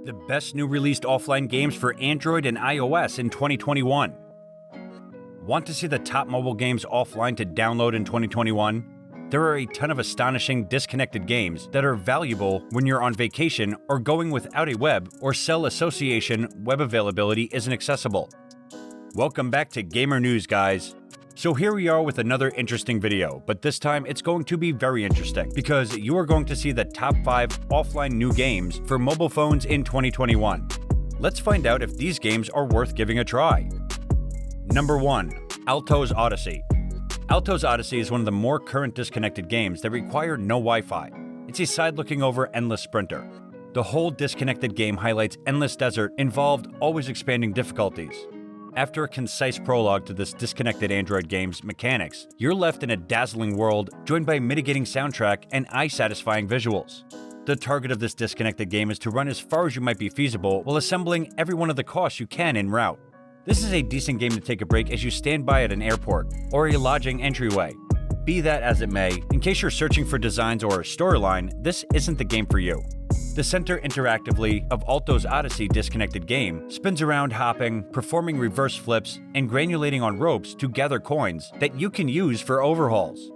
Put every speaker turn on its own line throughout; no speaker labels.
The best new released offline games for Android and iOS in 2021. Want to see the top mobile games offline to download in 2021? There are a ton of astonishing disconnected games that are valuable when you're on vacation or going without a web or cell association web availability isn't accessible. Welcome back to Gamer News, guys. So here we are with another interesting video, but this time it's going to be very interesting because you are going to see the top 5 offline new games for mobile phones in 2021. Let's find out if these games are worth giving a try. Number 1. Alto's Odyssey. Alto's Odyssey is one of the more current disconnected games that require no Wi-Fi. It's a side-looking over endless sprinter. The whole disconnected game highlights endless desert involved always expanding difficulties. After a concise prologue to this disconnected Android game's mechanics, you're left in a dazzling world joined by mitigating soundtrack and eye-satisfying visuals. The target of this disconnected game is to run as far as you might be feasible while assembling every one of the costs you can en route. This is a decent game to take a break as you stand by at an airport or a lodging entryway. Be that as it may, in case you're searching for designs or a storyline, this isn't the game for you. The center interactively of Alto's Odyssey disconnected game spins around hopping, performing reverse flips, and granulating on ropes to gather coins that you can use for overhauls.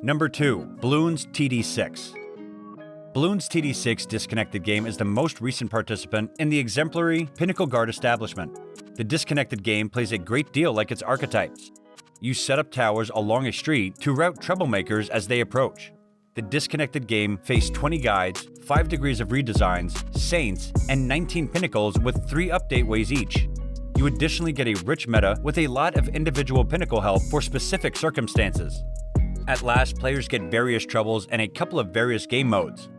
Number 2. Bloons TD6. Bloons TD6 disconnected game is the most recent participant in the exemplary Pinnacle Guard establishment. The disconnected game plays a great deal like its archetypes. You set up towers along a street to rout troublemakers as they approach. The disconnected game faced 20 guides, 5 degrees of redesigns, saints, and 19 pinnacles with 3 update ways each. You additionally get a rich meta with a lot of individual pinnacle help for specific circumstances. At last, players get various troubles and a couple of various game modes.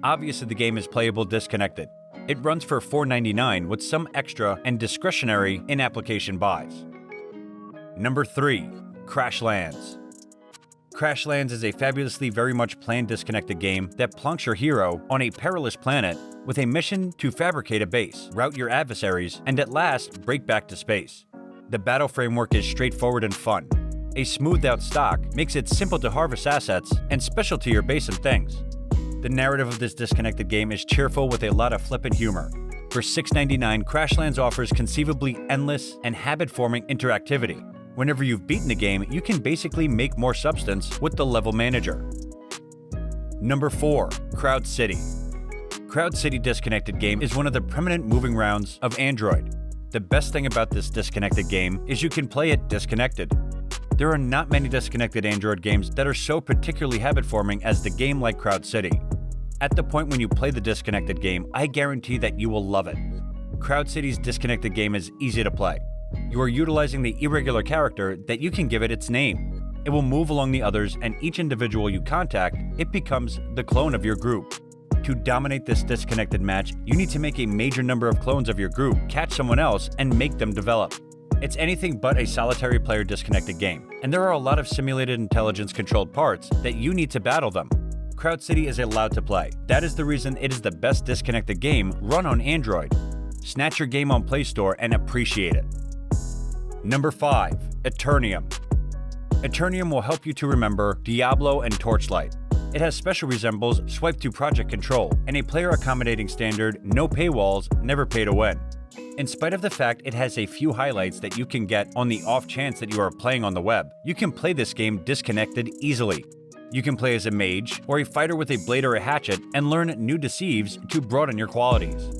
Obviously, the game is playable disconnected. It runs for $4.99 with some extra and discretionary in-application buys. Number 3. Crashlands. Crashlands is a fabulously very much planned disconnected game that plonks your hero on a perilous planet with a mission to fabricate a base, rout your adversaries, and at last break back to space. The battle framework is straightforward and fun. A smoothed out stock makes it simple to harvest assets and special to your base and things. The narrative of this disconnected game is cheerful with a lot of flippant humor. For $6.99, Crashlands offers conceivably endless and habit-forming interactivity. Whenever you've beaten the game, you can basically make more substance with the level manager. Number 4. Crowd City. Crowd City disconnected game is one of the permanent moving rounds of Android. The best thing about this disconnected game is you can play it disconnected. There are not many disconnected Android games that are so particularly habit-forming as the game like Crowd City. At the point when you play the disconnected game, I guarantee that you will love it. Crowd City's disconnected game is easy to play. You are utilizing the irregular character that you can give it its name. It will move along the others, and each individual you contact, it becomes the clone of your group. To dominate this disconnected match, you need to make a major number of clones of your group, catch someone else, and make them develop. It's anything but a solitary player disconnected game, and there are a lot of simulated intelligence-controlled parts that you need to battle them. Crowd City is allowed to play. That is the reason it is the best disconnected game run on Android. Snatch your game on Play Store and appreciate it. Number 5. Eternium. Eternium will help you to remember Diablo and Torchlight. It has special resembles Swipe to Project Control and a player-accommodating standard no paywalls, never pay to win. In spite of the fact it has a few highlights that you can get on the off chance that you are playing on the web, you can play this game disconnected easily. You can play as a mage or a fighter with a blade or a hatchet and learn new deceives to broaden your qualities.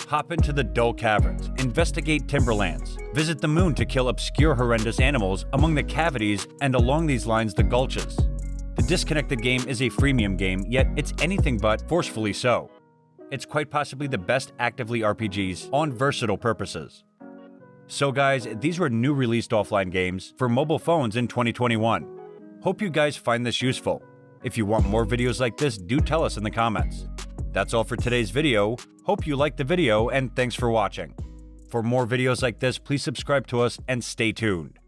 Hop into the dull caverns, investigate timberlands, visit the moon to kill obscure horrendous animals among the cavities and along these lines the gulches. The disconnected game is a freemium game, yet it's anything but forcefully so. It's quite possibly the best actively RPGs on versatile purposes. So guys, these were new released offline games for mobile phones in 2021. Hope you guys find this useful. If you want more videos like this, do tell us in the comments. That's all for today's video. Hope you liked the video and thanks for watching. For more videos like this, please subscribe to us and stay tuned.